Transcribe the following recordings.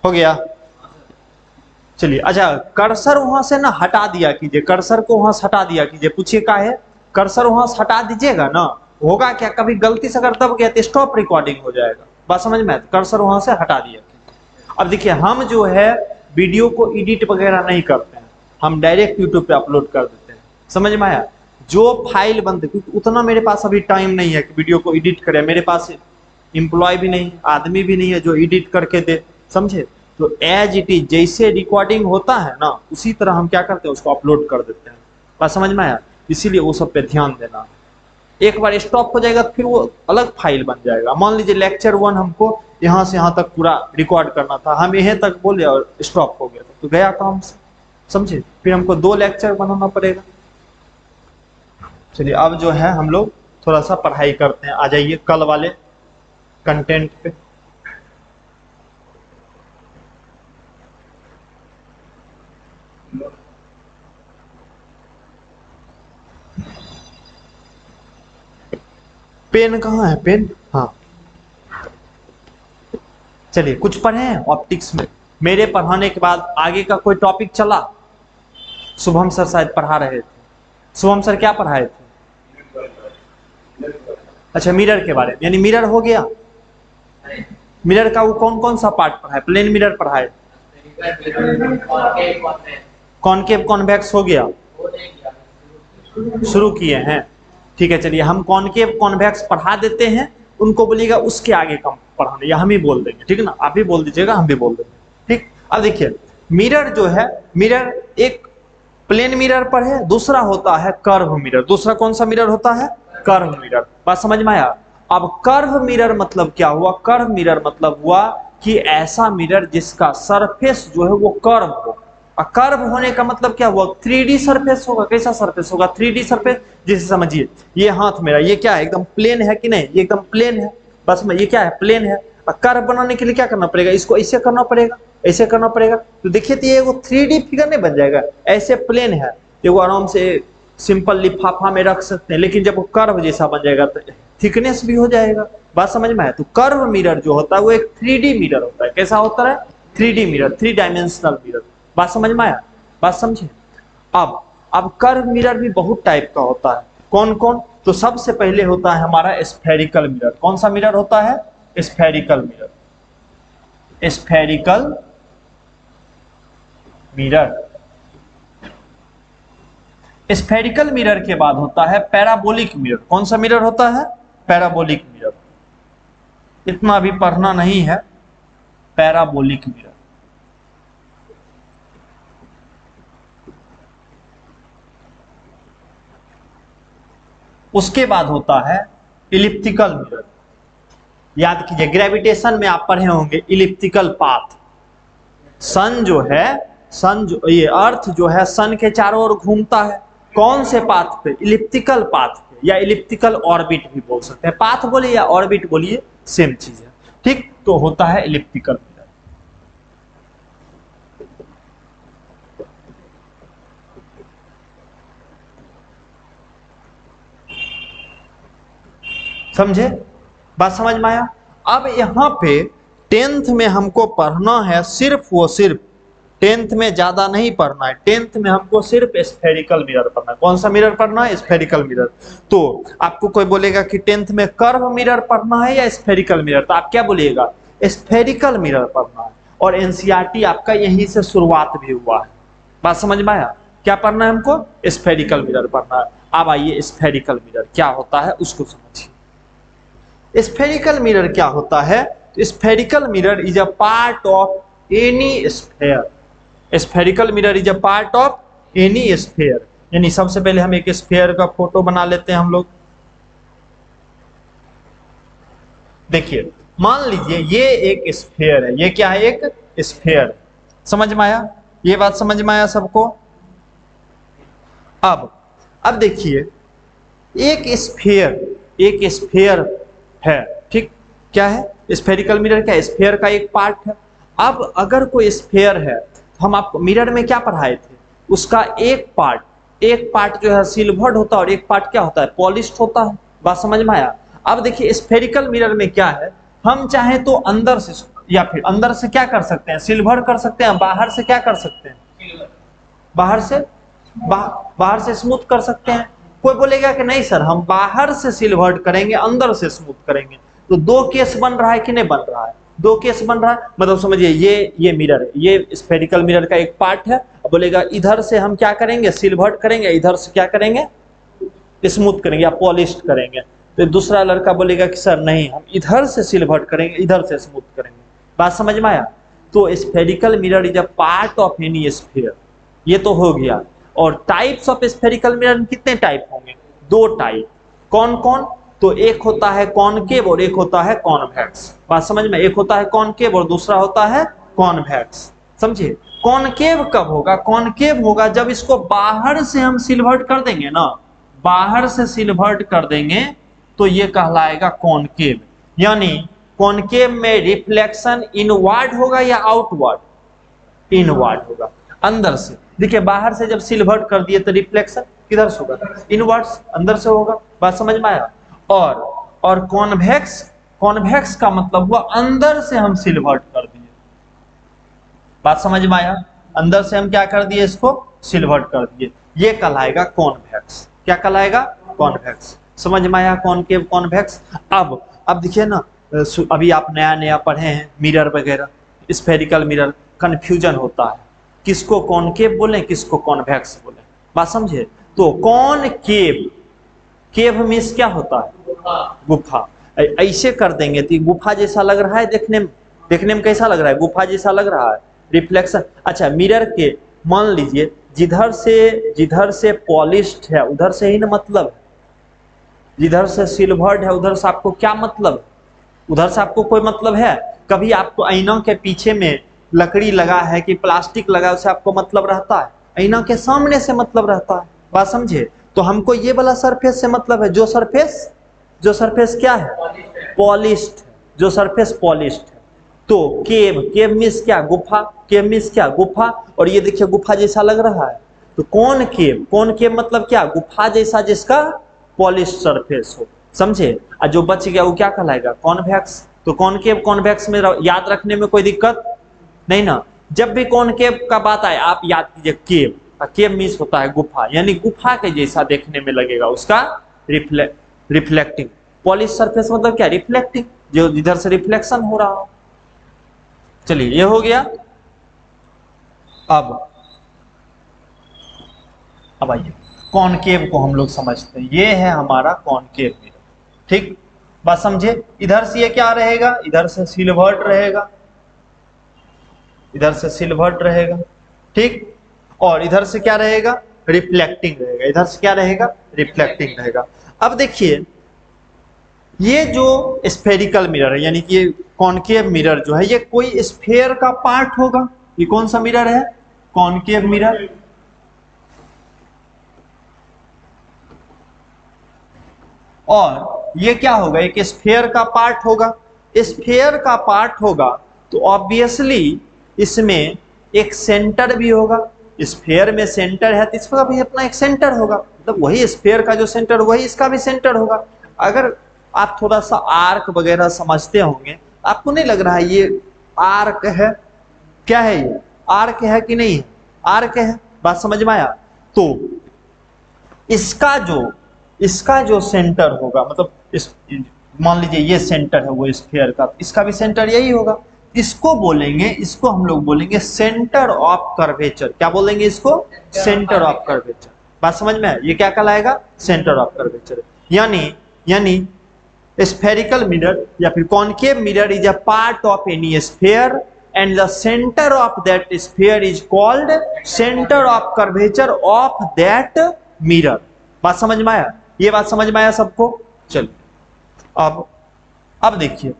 हो गया। चलिए अच्छा, कर्सर वहां से ना हटा दिया कीजिए, कर्सर को वहां से हटा दिया कीजिए। पूछिए का है, कर्सर वहां से हटा दीजिएगा ना, होगा क्या, कभी गलती से अगर दब गया तो स्टॉप रिकॉर्डिंग हो जाएगा। बात समझ में आए? कर्सर वहां से हटा दिया। अब देखिए, हम जो है वीडियो को एडिट वगैरह नहीं करते हैं, हम डायरेक्ट यूट्यूब पे अपलोड कर देते हैं। समझ में आया? जो फाइल बनते, क्योंकि उतना मेरे पास अभी टाइम नहीं है कि वीडियो को एडिट करें, मेरे पास एम्प्लॉय भी नहीं, आदमी भी नहीं है जो एडिट करके दे, समझे? तो एज इट इज जैसे रिकॉर्डिंग होता है ना, उसी तरह हम क्या करते हैं, उसको अपलोड कर देते हैं। बात समझ में आया? इसीलिए वो सब पे ध्यान देना। एक बार स्टॉप हो जाएगा फिर वो अलग फाइल बन जाएगा। मान लीजिए लेक्चर 1 हमको यहाँ से यहाँ तक पूरा रिकॉर्ड करना था, हम यहीं तक बोले और स्टॉप हो गया तो गया काम से, समझे? फिर हमको 2 लेक्चर बनाना पड़ेगा। चलिए अब जो है हम लोग थोड़ा सा पढ़ाई करते हैं, आ जाइए कल वाले कंटेंट पे। पेन कहाँ है? पेन, हाँ। चलिए कुछ पढ़े हैं ऑप्टिक्स में? मेरे पढ़ाने के बाद आगे का कोई टॉपिक चला? शुभम सर शायद पढ़ा रहे थे। शुभम सर क्या पढ़ाए थे? अच्छा, मिरर के बारे में, यानी मिरर हो गया। मिरर का वो कौन कौन सा पार्ट पढ़ाए? प्लेन मिरर पढ़ाए, कॉनकेव कॉन्वेक्स हो गया, शुरू किए हैं। ठीक है, चलिए हम कॉनकेव कॉन्वेक्स पढ़ा देते हैं, उनको बोलिएगा उसके आगे कम पढ़ाने, या हम ही बोल देंगे, ठीक है ना? आप भी बोल दीजिएगा, हम भी बोल देंगे, ठीक। अब देखिए, मिरर जो है, मिरर एक प्लेन मिरर पर है, दूसरा होता है कर्व मिरर। दूसरा कौन सा मिरर होता है? Curve mirror. बात समझ में आया? अब कर्व मिरर मतलब क्या हुआ? कर्व मिरर मतलब हुआ कि ऐसा मिरर जिसका सरफेस जो है वो कर्व हो। कर्व होने का मतलब क्या हुआ? 3D सरफेस होगा। कैसा सरफेस होगा? 3D surface. जैसे समझिए, ये हाथ मेरा, ये क्या है? एकदम प्लेन है कि नहीं? ये एकदम प्लेन है। बस में ये क्या है? प्लेन है। कर्व बनाने के लिए क्या करना पड़ेगा? इसको ऐसे करना पड़ेगा, ऐसे करना पड़ेगा। तो देखिए, तो ये वो 3D फिगर नहीं बन जाएगा। ऐसे प्लेन है, ये वो आराम से सिंपल लिफाफा में रख सकते हैं, लेकिन जब वो कर्व जैसा बन जाएगा तो थिकनेस भी हो जाएगा। बात समझ में आए? तो कर्व मिरर जो होता है वो एक 3D मिरर होता है। कैसा होता है? 3D mirror, 3 dimensional mirror. बात समझ में आया? बात समझे? अब कर्व मिरर भी बहुत टाइप का होता है। कौन कौन? तो सबसे पहले होता है हमारा स्फेरिकल मिरर। कौन सा मिरर होता है? Spherical mirror. Spherical mirror. Spherical mirror के बाद होता है पैराबोलिक मिरर। कौन सा मिरर होता है? Parabolic mirror. इतना भी पढ़ना नहीं है। Parabolic mirror. उसके बाद होता है इलिप्टिकल मिरर। याद कीजिए, ग्रेविटेशन में आप पढ़े होंगे इलिप्टिकल पाथ। सन जो है, सन जो, ये अर्थ जो है सन के चारों ओर घूमता है। कौन से पाथ पे? इलिप्टिकल पाथ पे, या इलिप्टिकल ऑर्बिट भी बोल सकते हैं। पाथ बोलिए या ऑर्बिट बोलिए, सेम चीज है, ठीक। तो होता है इलिप्टिकल मिरर। समझे? बात समझ में आया? अब यहाँ पे 10th में हमको पढ़ना है सिर्फ वो सिर्फ, 10th में ज्यादा नहीं पढ़ना है। 10th में हमको सिर्फ स्फेरिकल मिरर पढ़ना है। कौन सा मिरर पढ़ना है? Spherical mirror. तो आपको कोई बोलेगा कि 10th में कर्व मिरर पढ़ना है या स्फेरिकल मिरर, तो आप क्या बोलिएगा? स्फेरिकल मिरर पढ़ना है। और एनसीईआरटी आपका यहीं से शुरुआत भी हुआ है। बात समझ में आया? क्या पढ़ना है हमको? स्फेरिकल मिरर पढ़ना है। अब आइए, स्फेरिकल मिरर क्या होता है उसको समझिए। स्फेरिकल मिरर क्या होता है? तो spherical mirror is a part of any sphere. Spherical mirror is a part of any sphere. यानी सबसे पहले हम एक स्फेयर का फोटो बना लेते हैं हम लोग। देखिए, मान लीजिए ये एक स्फेयर है। ये क्या है? एक स्फेयर। समझ में आया? ये बात समझ में आया सबको? अब देखिए, एक स्फेयर है, ठीक। क्या है? स्फेरिकल मिरर क्या है? स्फेयर का एक पार्ट है। अब अगर कोई स्फेयर है, तो हम आपको मिरर में क्या पढ़ाए थे? उसका एक पार्ट जो है सिल्वर्ड होता है और एक पार्ट क्या होता है? पॉलिश्ड होता है। बात समझ में आया? अब देखिए, स्फेरिकल मिरर में क्या है, हम चाहे तो अंदर से, या फिर अंदर से क्या कर सकते हैं, सिल्वर्ड कर सकते हैं, बाहर से क्या कर सकते हैं, बाहर से स्मूथ कर सकते हैं। कोई बोलेगा कि नहीं सर हम बाहर से सिल्वर्ड करेंगे अंदर से स्मूथ करेंगे, तो दो केस बन रहा है कि नहीं बन रहा है, दो केस बन रहा है। मतलब समझिए ये मिरर है, ये स्फेरिकल मिरर का एक पार्ट है, बोलेगा इधर से हम क्या करेंगे, सिल्वर्ड करेंगे, इधर से क्या करेंगे, स्मूथ करेंगे या पॉलिश्ड करेंगे। तो दूसरा लड़का बोलेगा कि सर नहीं हम इधर से सिल्वर्ड करेंगे, इधर से स्मूथ करेंगे। बात समझ में आया। तो spherical mirror is a part of any sphere, ये तो हो गया। और टाइप्स ऑफ स्फेरिकल मिरर कितने टाइप होंगे, दो टाइप। कौन कौन, तो एक होता है कॉनकेव और एक होता है कॉन्वेक्स। बात समझ में, एक होता है कॉनकेव और दूसरा होता है कॉन्वेक्स। समझिए कॉनकेव कब होगा, कॉनकेव होगा जब इसको बाहर से हम सिल्वर्ड कर देंगे ना, बाहर से सिल्वर्ड कर देंगे तो ये कहलाएगा कॉनकेव। यानी कॉनकेव में रिफ्लेक्शन इनवर्ड होगा या आउटवर्ड, इनवर्ड होगा, अंदर से। देखिए बाहर से जब सिल्वर्ड कर दिए तो रिफ्लेक्शन किधर से होगा, इनवर्ड्स, अंदर से होगा। बात समझ में आया। और कॉन्वेक्स, कॉन्वेक्स का मतलब हुआ अंदर से हम सिल्वर्ड कर दिए। बात समझ में आया, अंदर से हम क्या कर दिए, इसको सिल्वर्ड कर दिए, ये कहलाएगा कॉन्वेक्स। क्या कहलाएगा, कॉन्वेक्स। समझ में आया, कॉनकेव कॉन्वेक्स। अब देखिए ना, अभी आप नया नया पढ़े हैं मिरर वगैरह, स्फेरिकल मिरर, कंफ्यूजन होता है किसको कॉनकेव बोले किसको कॉन्वेक्स बोले। बात समझे। तो कॉनकेव, केव मीन्स क्या होता है, गुफा। ऐसे कर देंगे तो गुफा जैसा लग रहा है, देखने में कैसा लग रहा है, गुफा जैसा लग रहा है, रिफ्लेक्शन। अच्छा मिरर के मान लीजिए जिधर से पॉलिश्ड है उधर से ही ना मतलब है, जिधर से सिल्वर्ड है उधर से आपको क्या मतलब है, उधर से आपको कोई मतलब है। कभी आपको आईना के पीछे में लकड़ी लगा है कि प्लास्टिक लगा है उससे आपको मतलब रहता है, आईना के सामने से मतलब रहता है। बात समझे। तो हमको ये वाला सरफेस से मतलब है, जो सरफेस क्या है, पॉलिश्ड, जो सरफेस पॉलिश्ड है। तो केव मीन्स क्या, गुफा, केव मीन्स क्या, गुफा। और ये देखिए गुफा जैसा लग रहा है, तो कौन केव मतलब क्या, गुफा जैसा जिसका पॉलिश्ड सरफेस हो। समझे। और जो बच गया वो क्या कहलाएगा, कॉन्वेक्स। तो कॉनकेव कॉन्वेक्स में याद रखने में कोई दिक्कत नहीं ना। जब भी कॉनकेव का बात आए आप याद कीजिए केव, केव मीन्स होता है गुफा, यानी गुफा के जैसा देखने में लगेगा, उसका रिफ्लेक्टिंग। पॉलिश सरफेस मतलब क्या, रिफ्लेक्टिंग, जो जिधर से रिफ्लेक्शन हो रहा हो। चलिए ये हो गया। अब आइए कॉनकेव को हम लोग समझते हैं। ये है हमारा कॉनकेव मिरर, ठीक। बात समझे। इधर से ये क्या रहेगा, इधर से सिल्वर्ड रहेगा, इधर से सिल्वर्ड रहेगा, ठीक। और इधर से क्या रहेगा, रिफ्लेक्टिंग रहेगा, इधर से क्या रहेगा, रिफ्लेक्टिंग रहेगा। अब देखिए ये जो स्फेरिकल मिरर है, यानी कि ये कॉनकेव मिरर जो है, ये कोई स्फेयर का पार्ट होगा। ये कौन सा मिरर है, कॉनकेव मिरर। और ये क्या होगा, एक स्फेयर का पार्ट होगा। स्फेयर का पार्ट होगा तो ऑब्वियसली इसमें एक सेंटर भी होगा। स्फेयर में सेंटर है तो इसका भी अपना एक सेंटर होगा, मतलब वही स्फेयर का जो सेंटर वही इसका भी सेंटर होगा। अगर आप थोड़ा सा आर्क वगैरह समझते होंगे, आपको नहीं लग रहा है ये आर्क है, क्या है ये आर्क है कि नहीं है, आर्क है। बात समझ में आया। तो इसका जो सेंटर होगा, मतलब इस मान लीजिए ये सेंटर है वो स्फीयर का, इसका भी सेंटर यही होगा। इसको बोलेंगे, इसको हम लोग बोलेंगे सेंटर ऑफ कर्वेचर। क्या बोलेंगे इसको, सेंटर ऑफ कर्वेचर। बात समझ में है, ये क्या कहलाएगा, सेंटर ऑफ कर्वेचर। यानी स्फेरिकल मिरर या फिर concave mirror is a part of any sphere and the center of that sphere is called center of curvature of that mirror। बात समझ में आया, ये बात समझ में आया सबको। चलिए अब देखिए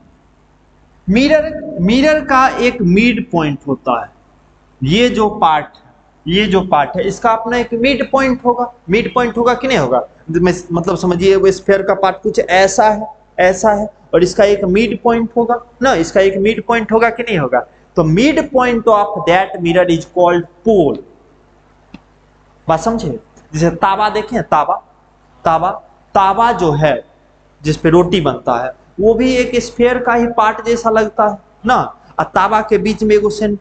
मिरर का एक मिड पॉइंट होता है। ये जो पार्ट है इसका अपना एक मिड पॉइंट होगा। मिड पॉइंट होगा कि नहीं होगा, मतलब समझिए वो स्फीयर का पार्ट कुछ ऐसा है और इसका एक मिड पॉइंट होगा ना, इसका एक मिड पॉइंट होगा कि नहीं होगा। तो mid point of that mirror is called pole. बात समझे। जैसे तावा देखें, तावा जो है जिस पे रोटी बनता है वो भी एक स्फीयर का ही पार्ट जैसा लगता है ना। और तावा के बीच में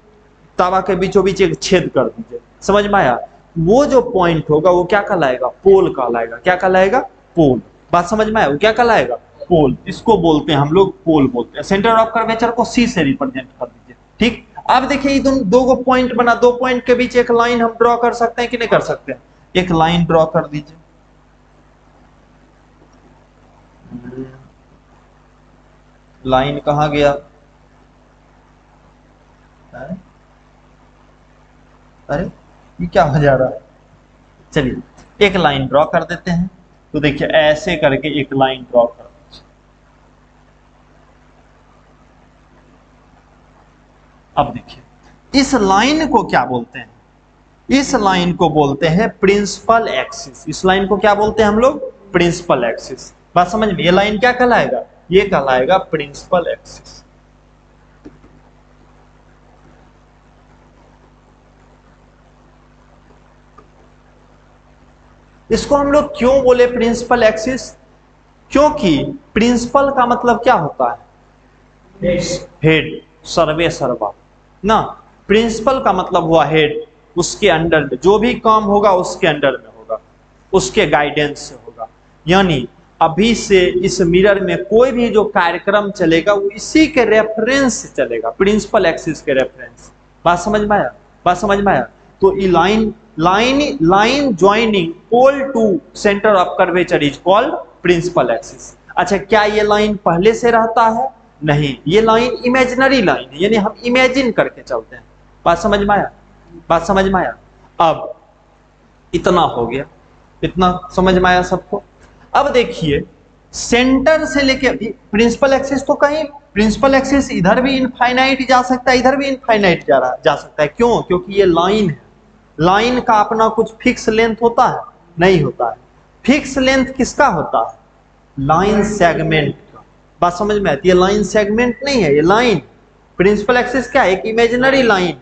तावा के बीचों बीच एक छेद कर दीजिए, समझ में आया? वो जो पॉइंट होगा वो क्या कहलाएगा? पोल कहलाएगा। क्या कहलाएगा? पोल। बात समझ में आया? वो क्या कहलाएगा? पोल। इसको बोलते हैं हम लोग, पोल बोलते हैं। सेंटर ऑफ कर्वेचर को सी से रिप्रेजेंट कर दीजिए, ठीक। अब देखिए ये दो पॉइंट बना, दो पॉइंट के बीच एक लाइन हम ड्रॉ कर सकते हैं कि नहीं कर सकते हैं? एक लाइन ड्रॉ कर दीजिए। लाइन कहां गया? अरे ये क्या हो जा रहा है? चलिए एक लाइन ड्रॉ कर देते हैं। तो देखिए ऐसे करके एक लाइन ड्रॉ कर दीजिए। अब देखिए इस लाइन को क्या बोलते हैं? इस लाइन को बोलते हैं प्रिंसिपल एक्सिस। इस लाइन को क्या बोलते हैं हम लोग? Principal axis. बात समझ में? ये लाइन क्या कहलाएगा? ये कहलाएगा प्रिंसिपल एक्सिस। इसको हम लोग क्यों बोले प्रिंसिपल एक्सिस? क्योंकि प्रिंसिपल का मतलब क्या होता है? हेड, सर्वे सर्वा ना। प्रिंसिपल का मतलब हुआ हेड, उसके अंडर में जो भी काम होगा उसके अंडर में होगा, उसके गाइडेंस से होगा। यानी अभी से इस मिरर में कोई भी जो कार्यक्रम चलेगा वो इसी के रेफरेंस से चलेगा, प्रिंसिपल एक्सिस के रेफरेंस। बात समझ में आया? बात समझ में आया? तो ये line joining pole to centre of curvature is called principal axis. अच्छा, क्या ये लाइन पहले से रहता है? नहीं, ये लाइन इमेजिनरी लाइन है, यानी हम इमेजिन करके चलते हैं। बात समझ में आया? बात समझ में आया? अब इतना हो गया, इतना समझ में आया सबको? अब देखिए सेंटर से लेके प्रिंसिपल एक्सिस, तो कहीं प्रिंसिपल एक्सिस इधर भी इनफाइनाइट जा सकता है, इधर भी इनफाइनाइट जा सकता है। क्यों? क्योंकि ये लाइन है। लाइन का अपना कुछ फिक्स लेंथ होता है? नहीं होता है। फिक्स लेंथ किसका होता है? लाइन सेगमेंट का। बात समझ में आती है? लाइन सेगमेंट नहीं है, ये लाइन। प्रिंसिपल एक्सिस क्या है? एक इमेजिनरी लाइन।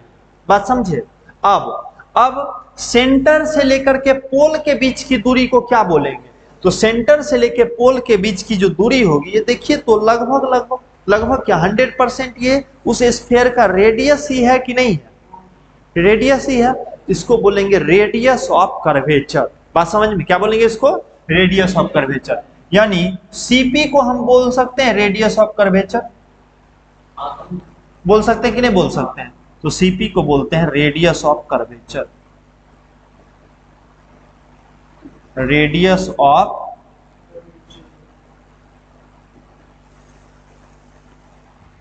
बात समझे? अब सेंटर से लेकर के पोल के बीच की दूरी को क्या बोलेंगे? तो सेंटर से लेकर पोल के बीच की जो दूरी होगी, ये देखिए तो लगभग क्या 100% ये उस स्फीयर का रेडियस ही है कि नहीं है? रेडियस ही है। इसको बोलेंगे रेडियस ऑफ कर्वेचर। बात समझ में? क्या बोलेंगे इसको? Radius of curvature. यानी सीपी को हम बोल सकते हैं रेडियस ऑफ कर्वेचर, बोल सकते हैं कि नहीं बोल सकते हैं? तो सीपी को बोलते हैं radius of curvature. Radius of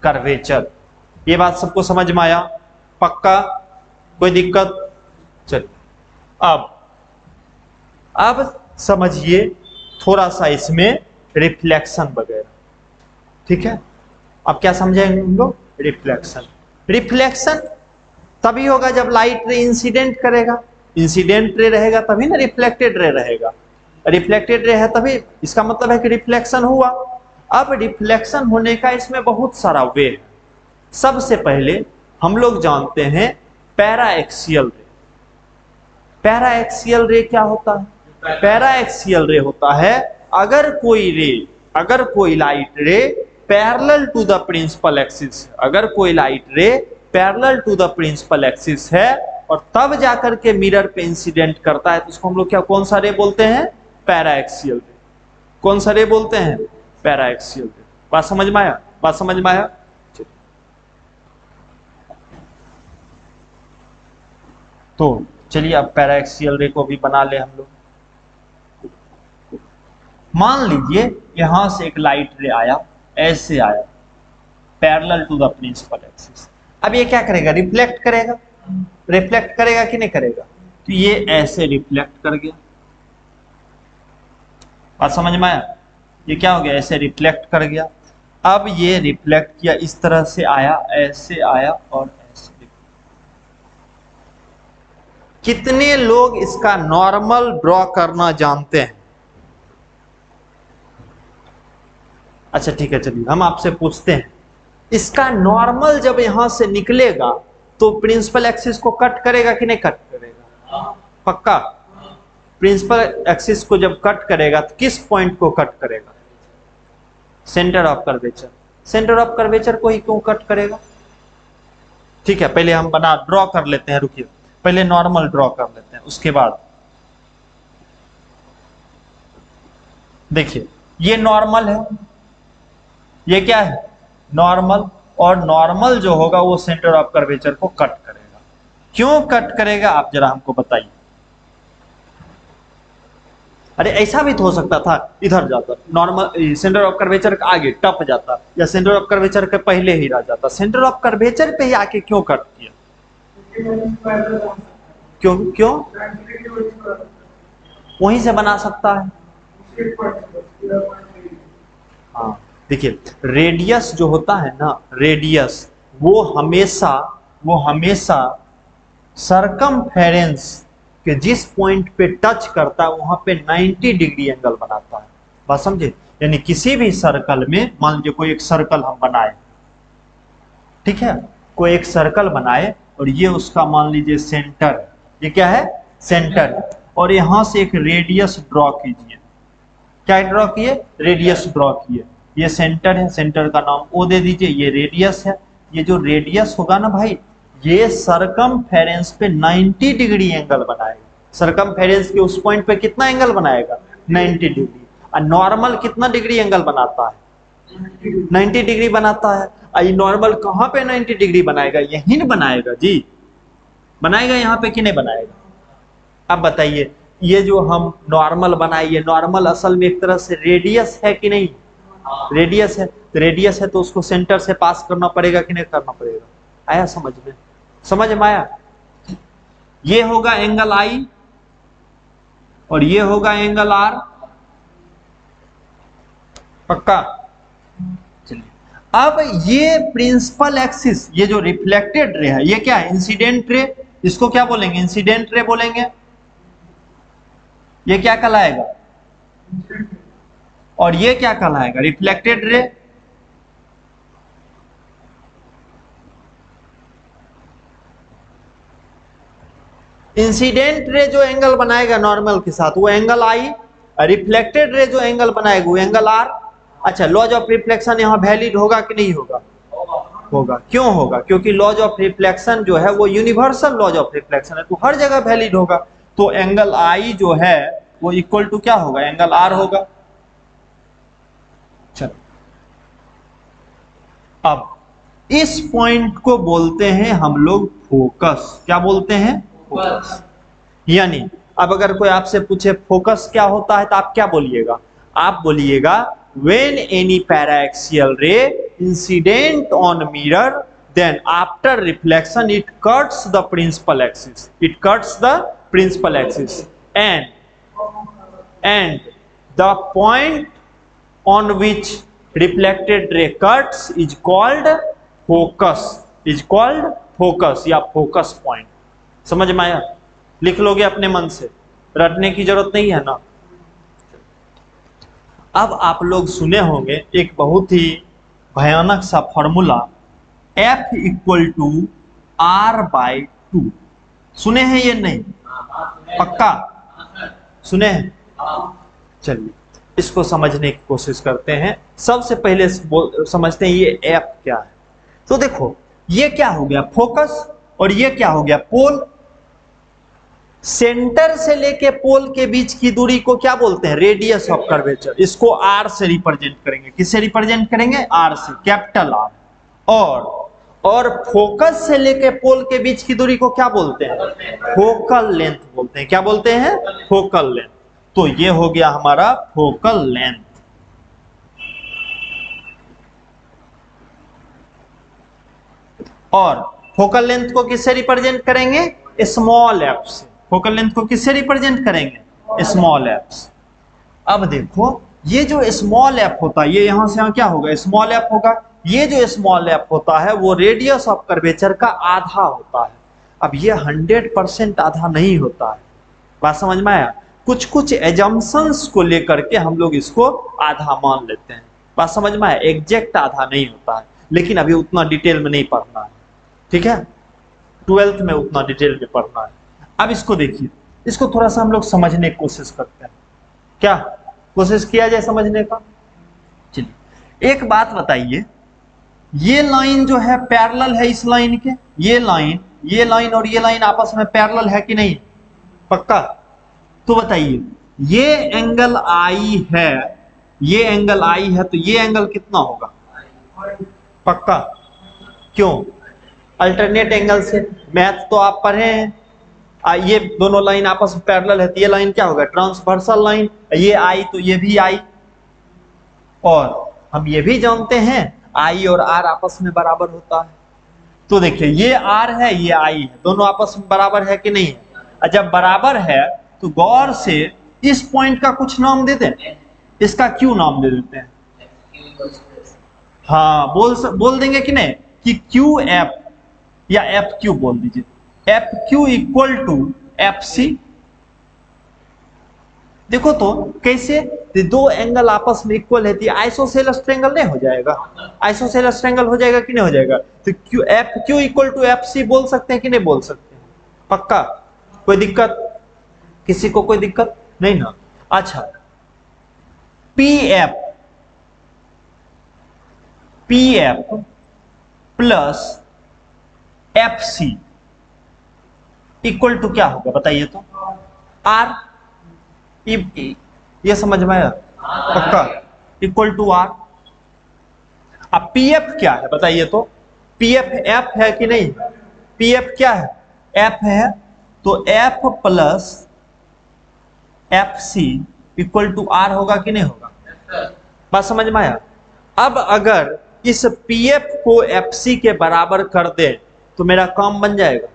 curvature. ये बात सबको समझ में आया? पक्का? कोई दिक्कत? चलिए अब समझिए थोड़ा सा इसमें रिफ्लेक्शन वगैरह, ठीक है? अब क्या समझेंगे हम लोग? रिफ्लेक्शन तभी होगा जब लाइट रे इंसिडेंट करेगा। इंसिडेंट रे रहेगा तभी ना रिफ्लेक्टेड रे रहेगा। रिफ्लेक्टेड रे है तभी, इसका मतलब है कि रिफ्लेक्शन हुआ। अब रिफ्लेक्शन होने का इसमें बहुत सारा वे है। सबसे पहले हम लोग जानते हैं पैराएक्सियल रे। पैराएक्सियल रे क्या होता है? पैराएक्सियल रे होता है अगर कोई light ray parallel to the principal axis, अगर कोई light ray parallel to the principal axis है और तब जाकर के मिरर पे इंसिडेंट करता है, तो उसको हम लोग कौन सा रे बोलते हैं? पैराएक्सियल रे। कौन सा रे बोलते हैं? पैराएक्सियल रे। बात समझ में आया? बात समझ में आया? तो चलिए अब पैराएक्सियल रे को भी बना ले हम लोग। मान लीजिए यहां से एक लाइट रे आया, ऐसे आया parallel to the principal axis. अब ये क्या करेगा? रिफ्लेक्ट करेगा। रिफ्लेक्ट करेगा कि नहीं करेगा? तो ये ऐसे रिफ्लेक्ट कर गया। बात समझ में आया? ये क्या हो गया? ऐसे रिफ्लेक्ट कर गया। अब ये रिफ्लेक्ट किया, इस तरह से आया, ऐसे आया और ऐसे। कितने लोग इसका नॉर्मल ड्रॉ करना जानते हैं? अच्छा ठीक है, चलिए हम आपसे पूछते हैं, इसका नॉर्मल जब यहां से निकलेगा तो प्रिंसिपल एक्सिस को कट करेगा कि नहीं कट करेगा? पक्का? प्रिंसिपल एक्सिस को जब कट करेगा तो किस पॉइंट को कट करेगा? Centre of curvature. Centre of curvature को ही क्यों कट करेगा? ठीक है, पहले हम ड्रॉ कर लेते हैं, रुकिए, पहले नॉर्मल ड्रॉ कर लेते हैं, उसके बाद देखिए ये नॉर्मल है, ये क्या है नॉर्मल, और नॉर्मल जो होगा वो सेंटर ऑफ कर्वेचर को कट करेगा। क्यों कट करेगा आप जरा हमको बताइए। अरे ऐसा भी तो हो सकता था, इधर जाता नॉर्मल सेंटर ऑफ कर्वेचर के आगे टप जाता, या सेंटर ऑफ कर्वेचर के पहले ही रह जाता। सेंटर ऑफ कर्वेचर पे ही आके क्यों कट किया? क्यों क्यों वहीं से बना सकता है। हाँ देखिए, रेडियस जो होता है ना, रेडियस वो हमेशा सरकमफेरेंस कि जिस पॉइंट पे टच करता है वहां पे 90 डिग्री एंगल बनाता है। बात समझे? यानी किसी भी सर्कल में, मान लीजिए कोई एक सर्कल हम बनाए, ठीक है, कोई एक सर्कल बनाए और ये उसका मान लीजिए सेंटर, ये क्या है सेंटर, और यहां से एक रेडियस ड्रॉ कीजिए। क्या ड्रॉ किए? रेडियस ड्रॉ किए। ये सेंटर है, सेंटर का नाम ओ दे दीजिए, ये रेडियस है। ये जो रेडियस होगा ना भाई, ये सरकमफेरेंस पे 90 डिग्री एंगल बनाएगा। सरकमफेरेंस के उस पॉइंट पे कितना एंगल बनाएगा? 90 डिग्री। और नॉर्मल कितना डिग्री एंगल बनाता है? 90 डिग्री बनाता है। और नॉर्मल कहां पे 90 डिग्री बनाएगा? यहीं बनाएगा जी, बनाएगा यहाँ पे कि नहीं बनाएगा? अब बताइए, ये जो हम नॉर्मल बनाए, ये नॉर्मल असल में एक तरह से रेडियस है कि नहीं? रेडियस है। तो रेडियस है तो उसको सेंटर से पास करना पड़ेगा कि नहीं करना पड़ेगा? आया समझ में? समझ में आया? ये होगा एंगल आई और ये होगा एंगल आर। पक्का? चलिए, अब ये प्रिंसिपल एक्सिस, ये जो रिफ्लेक्टेड रे है, ये क्या है? Incident ray. इसको क्या बोलेंगे? इंसिडेंट रे बोलेंगे। ये क्या कहलाएगा? और ये क्या कहलाएगा? Reflected ray. इंसिडेंट रे जो एंगल बनाएगा नॉर्मल के साथ वो एंगल आई, रिफ्लेक्टेड रे जो एंगल बनाएगा वो एंगल आर। अच्छा, लॉज ऑफ रिफ्लेक्शन यहाँ वैलिड होगा कि नहीं होगा? होगा। क्यों होगा? क्योंकि लॉज ऑफ रिफ्लेक्शन जो है वो यूनिवर्सल लॉज ऑफ रिफ्लेक्शन है, तो हर जगह वैलिड होगा। तो एंगल आई जो है वो इक्वल टू क्या होगा? एंगल आर होगा। चलो, अब इस पॉइंट को बोलते हैं हम लोग फोकस। क्या बोलते हैं? फोकस। यानी अब अगर कोई आपसे पूछे फोकस क्या होता है तो आप क्या बोलिएगा? आप बोलिएगा when any paraxial ray incident on mirror, then after reflection it cuts the principal axis. It cuts the principal axis, and the point on which reflected ray cuts is called focus. Is called focus या focus point. समझ में आया? लिख लोगे अपने मन से, रटने की जरूरत नहीं है ना। अब आप लोग सुने होंगे एक बहुत ही भयानक सा formula, F equal to R/2। सुने हैं ये? नहीं? पक्का सुने हैं? चलिए इसको समझने की कोशिश करते हैं। सबसे पहले समझते हैं ये F क्या है। तो देखो, ये क्या हो गया? फोकस, और ये क्या हो गया? पोल। सेंटर से लेके पोल के बीच की दूरी को क्या बोलते हैं? Radius of curvature. इसको आर से रिप्रेजेंट करेंगे। किससे रिप्रेजेंट करेंगे? आर से, कैपिटल आर। और फोकस से लेके पोल के बीच की दूरी को क्या बोलते हैं? फोकल लेंथ बोलते हैं। क्या बोलते हैं? Focal length. तो ये हो गया हमारा फोकल लेंथ। और फोकल लेंथ को किससे रिप्रेजेंट करेंगे? स्मॉल एफ से। फोकल लेंथ को किससे रिप्रेजेंट करेंगे? स्मॉल एफ से। अब देखो, ये जो स्मॉल एफ होता है, ये यहां से यहां क्या होगा? स्मॉल एफ होगा। ये जो स्मॉल एफ होता है वो रेडियस ऑफ कर्वेचर का आधा होता है। अब ये 100% आधा नहीं होता है। बात समझ में आया? कुछ कुछ एजम्पशंस को लेकर के हम लोग इसको आधा मान लेते हैं। बात समझ में आया? एग्जैक्ट आधा नहीं होता है, लेकिन अभी उतना डिटेल में नहीं पढ़ना है, ठीक है? 12th में उतना डिटेल में पढ़ना है। अब इसको देखिए, इसको थोड़ा सा हम लोग समझने की कोशिश करते हैं। क्या कोशिश किया जाए समझने का? चलिए, एक बात बताइए, ये लाइन जो है पैरेलल है इस लाइन के, ये लाइन और ये लाइन आपस में पैरेलल है कि नहीं, पक्का? तो बताइए ये एंगल आई है, ये एंगल आई है, तो ये एंगल कितना होगा, पक्का? क्यों? अल्टरनेट एंगल से, मैथ तो आप पढ़े हैं। ये दोनों लाइन आपस में पैरेलल है तो ये लाइन क्या होगा, ट्रांसवर्सल लाइन। ये आई तो ये भी आई, और हम ये भी जानते हैं आई और आर आपस में बराबर होता है। तो देखिए ये आर है ये आई है, दोनों आपस में बराबर है कि नहीं है? जब बराबर है तो गौर से इस पॉइंट का कुछ नाम दे दें, इसका क्यू नाम दे देते हैं। हाँ बोल देंगे कि नहीं कि क्यू एफ या एफ क्यू बोल दीजिए, F Q equal to F C. देखो तो कैसे, दो एंगल आपस में इक्वल है तो आइसोसेलेस ट्रायंगल नहीं हो जाएगा, आइसोसेलेस ट्रायंगल हो जाएगा कि नहीं हो जाएगा? तो Q F Q equal to F C बोल सकते हैं कि नहीं बोल सकते हैं, पक्का? कोई दिक्कत, किसी को कोई दिक्कत नहीं ना? अच्छा, P F plus F C equal to क्या होगा बताइए तो, आर। ये समझ में आया, पक्का? Equal to R. अब पी एफ क्या है बताइए तो, पी एफ एफ है कि नहीं? पी एफ क्या है, एफ है, तो F plus F C equal to R होगा कि नहीं होगा? बात समझ में आया? अब अगर इस पी एफ को एफ सी के बराबर कर दे तो मेरा काम बन जाएगा।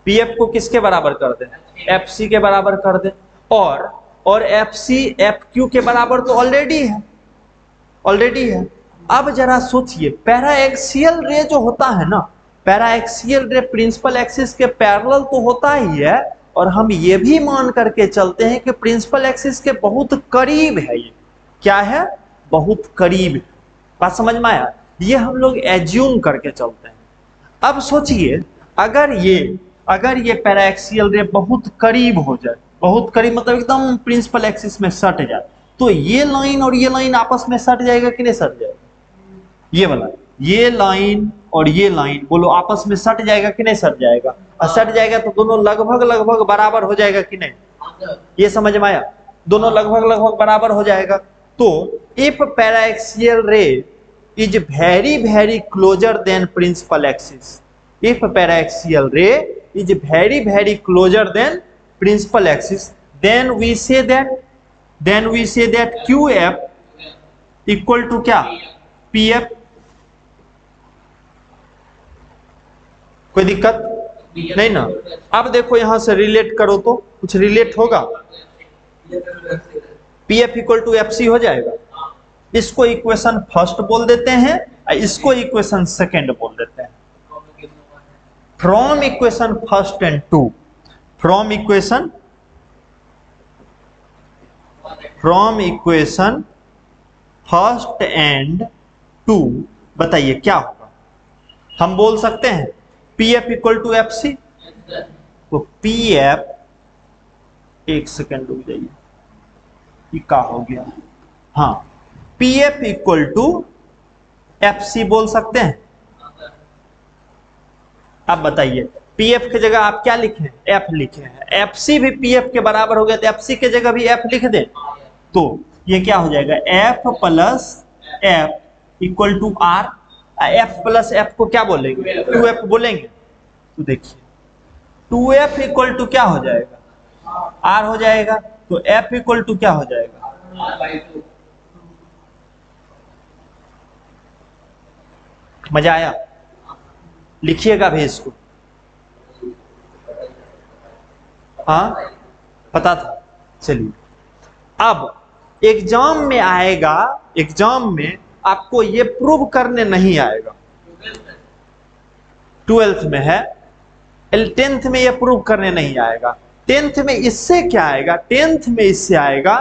पी एफ को किसके बराबर कर दे, एफ सी के बराबर कर दे, और एफ सी एफ क्यू के बराबर तो ऑलरेडी है। अब जरा सोचिए, पैराएक्सियल रे जो होता है ना, पैराएक्सियल रे प्रिंसिपल एक्सिस के पैरेलल तो होता ही है, और हम ये भी मान करके चलते हैं कि प्रिंसिपल एक्सिस के बहुत करीब है। ये क्या है, बहुत करीब है। बात समझ में आया? ये हम लोग एज्यूम करके चलते हैं। अब सोचिए अगर ये पैराएक्सियल रे बहुत करीब हो जाए, बहुत करीब मतलब एकदम प्रिंसिपल एक्सिस में सट जाए, तो ये लाइन और ये लाइन आपस में सट जाएगा कि नहीं सट जाएगा? ये वाला, ये लाइन और ये लाइन बोलो आपस में सट जाएगा कि नहीं सट जाएगा? और सट जाएगा तो दोनों लगभग बराबर हो जाएगा कि नहीं? ये समझ में आया? दोनों लगभग बराबर हो जाएगा। तो if paraxial ray is very closer than principal axis, if paraxial ray is very closer than principal axis, then we say that QF equal to क्या, PF। कोई दिक्कत नहीं ना? अब देखो यहां से रिलेट करो तो कुछ रिलेट होगा, PF इक्वल टू FC हो जाएगा। इसको इक्वेशन फर्स्ट बोल देते हैं, इसको इक्वेशन सेकेंड बोल देते हैं। From equation first and two, from equation first and two, बताइए क्या होगा? हम बोल सकते हैं PF इक्वल टू FC, तो PF, एक सेकेंड रुक जाइए, ये क्या हो गया? हाँ, PF इक्वल टू FC बोल सकते हैं। अब बताइए पीएफ की जगह आप क्या लिखे हैं, एफ लिखे हैं, एफसी भी पीएफ के बराबर हो गया तो एफसी की जगह भी एफ लिख दें, तो ये क्या हो जाएगा, F plus F equal to R. F plus F को क्या बोलेंगे, 2f बोलेंगे। तो देखिए 2f इक्वल टू क्या हो जाएगा, आर हो जाएगा, तो f इक्वल टू क्या हो जाएगा, मजा आया? लिखिएगा भी इसको, हाँ पता था। चलिए अब एग्जाम में आएगा, एग्जाम में आपको ये प्रूव करने नहीं आएगा, 12th में है, 10th में ये प्रूव करने नहीं आएगा। 10th में इससे क्या आएगा, 10th में इससे आएगा,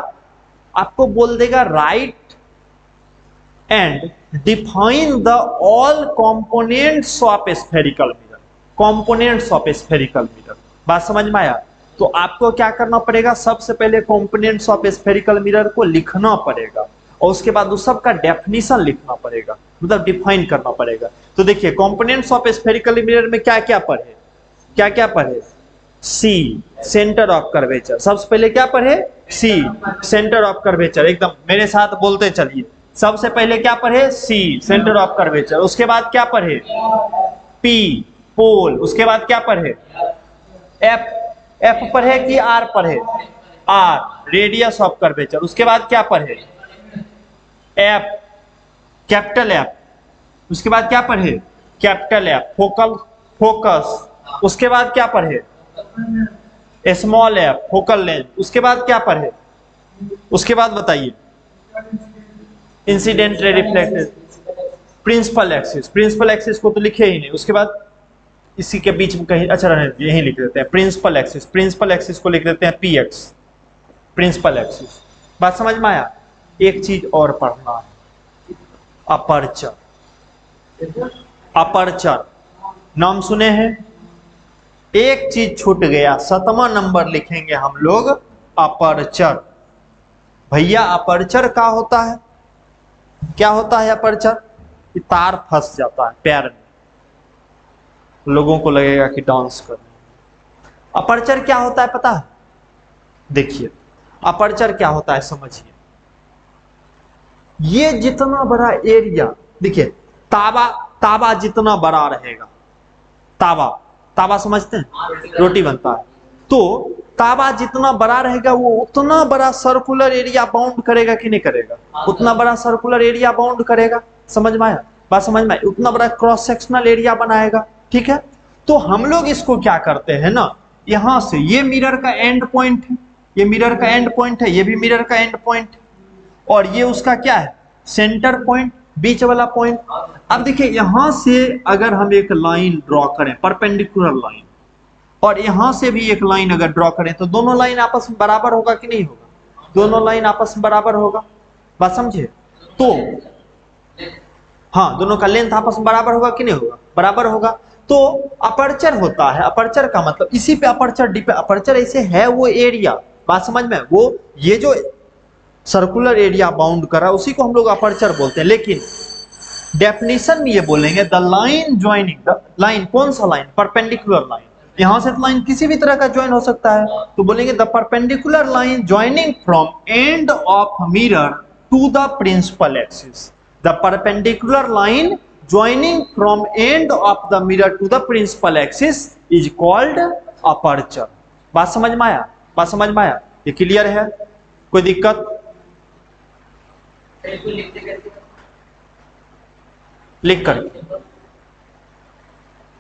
आपको बोल देगा right and define the all components of spherical mirror, components of spherical mirror. बात समझ में आया? तो आपको क्या करना पड़ेगा, सबसे पहले कंपोनेंट्स ऑफ स्फेरिकल मिरर को लिखना पड़ेगा, और उसके बाद उस सब का डेफिनेशन लिखना पड़ेगा, मतलब डिफाइन करना पड़ेगा। तो देखिए कंपोनेंट्स ऑफ स्फेरिकल मिरर में क्या क्या पढ़े, क्या क्या पढ़े? सी सेंटर ऑफ कर्वेचर, सबसे पहले क्या पढ़े? सी सेंटर ऑफ कर्वेचर, एकदम मेरे साथ बोलते चलिए। सबसे पहले क्या पढ़े? C centre of curvature. उसके बाद क्या पढ़े? P pole. उसके बाद क्या पढ़े? एफ, एफ पढ़े कि आर पढ़े? R radius of curvature. उसके बाद क्या पढ़े? F capital F. उसके बाद क्या पढ़े? Capital F focal focus. उसके बाद क्या पढ़े? Small F focal length. उसके बाद क्या पढ़े? उसके बाद बताइए। Incident ray reflected principal axis, principal axis को तो लिखे ही नहीं। उसके बाद इसी के बीच में कहीं, अच्छा यही लिख देते हैं प्रिंसिपल एक्सिस, प्रिंसिपल एक्सिस को लिख देते हैं पी एक्स, प्रिंसिपल एक्सिस। बात समझ में आया? एक चीज और पढ़ना है, अपर्चर। अपर्चर नाम सुने हैं? एक चीज छूट गया, 7वां नंबर लिखेंगे हम लोग, अपर्चर। भैया अपर्चर क्या होता है? क्या होता है अपर्चर? कि तार फंस जाता है पैर में, लोगों को लगेगा कि डांस कर। अपर्चर क्या होता है पता है? देखिए अपर्चर क्या होता है समझिए। ये जितना बड़ा एरिया, देखिए तावा, तावा जितना बड़ा रहेगा, तावा, तावा समझते हैं, रोटी बनता है, तो तावा जितना बड़ा रहेगा वो उतना बड़ा सर्कुलर एरिया बाउंड करेगा कि नहीं करेगा? उतना बड़ा सर्कुलर एरिया बाउंड करेगा। समझ में आया? बात समझ में आई? उतना बड़ा क्रॉस सेक्शनल एरिया बनाएगा। ठीक है, तो हम लोग इसको क्या करते हैं ना, यहां से ये मिरर का एंड पॉइंट है, ये मिरर का एंड पॉइंट है, ये भी मिरर का एंड पॉइंट है, और ये उसका क्या है? सेंटर पॉइंट, बीच वाला पॉइंट। अब देखिए यहां से अगर हम एक लाइन ड्रॉ करें, परपेंडिकुलर लाइन, और यहां से भी एक लाइन अगर ड्रॉ करें, तो दोनों लाइन आपस में बराबर होगा कि नहीं होगा? दोनों लाइन आपस में बराबर होगा। बात समझे? तो हाँ, दोनों का लेंथ आपस में बराबर होगा कि नहीं होगा? बराबर होगा। तो अपर्चर होता है, अपर्चर का मतलब इसी पे अपर्चर अपर्चर ऐसे है वो एरिया, बात समझ में? वो ये जो सर्कुलर एरिया बाउंड कर रहा है उसी को हम लोग अपर्चर बोलते हैं। लेकिन डेफिनेशन में ये बोलेंगे the line joining, the line कौन सा लाइन? Perpendicular line. यहां से लाइन किसी भी तरह का ज्वाइन हो सकता है, तो बोलेंगे the perpendicular line joining from end of mirror to the principal axis. The perpendicular line joining from end of the mirror to the principal axis is called aperture. बात समझ में आया? बात समझ में आया? ये क्लियर है? कोई दिक्कत? लिख कर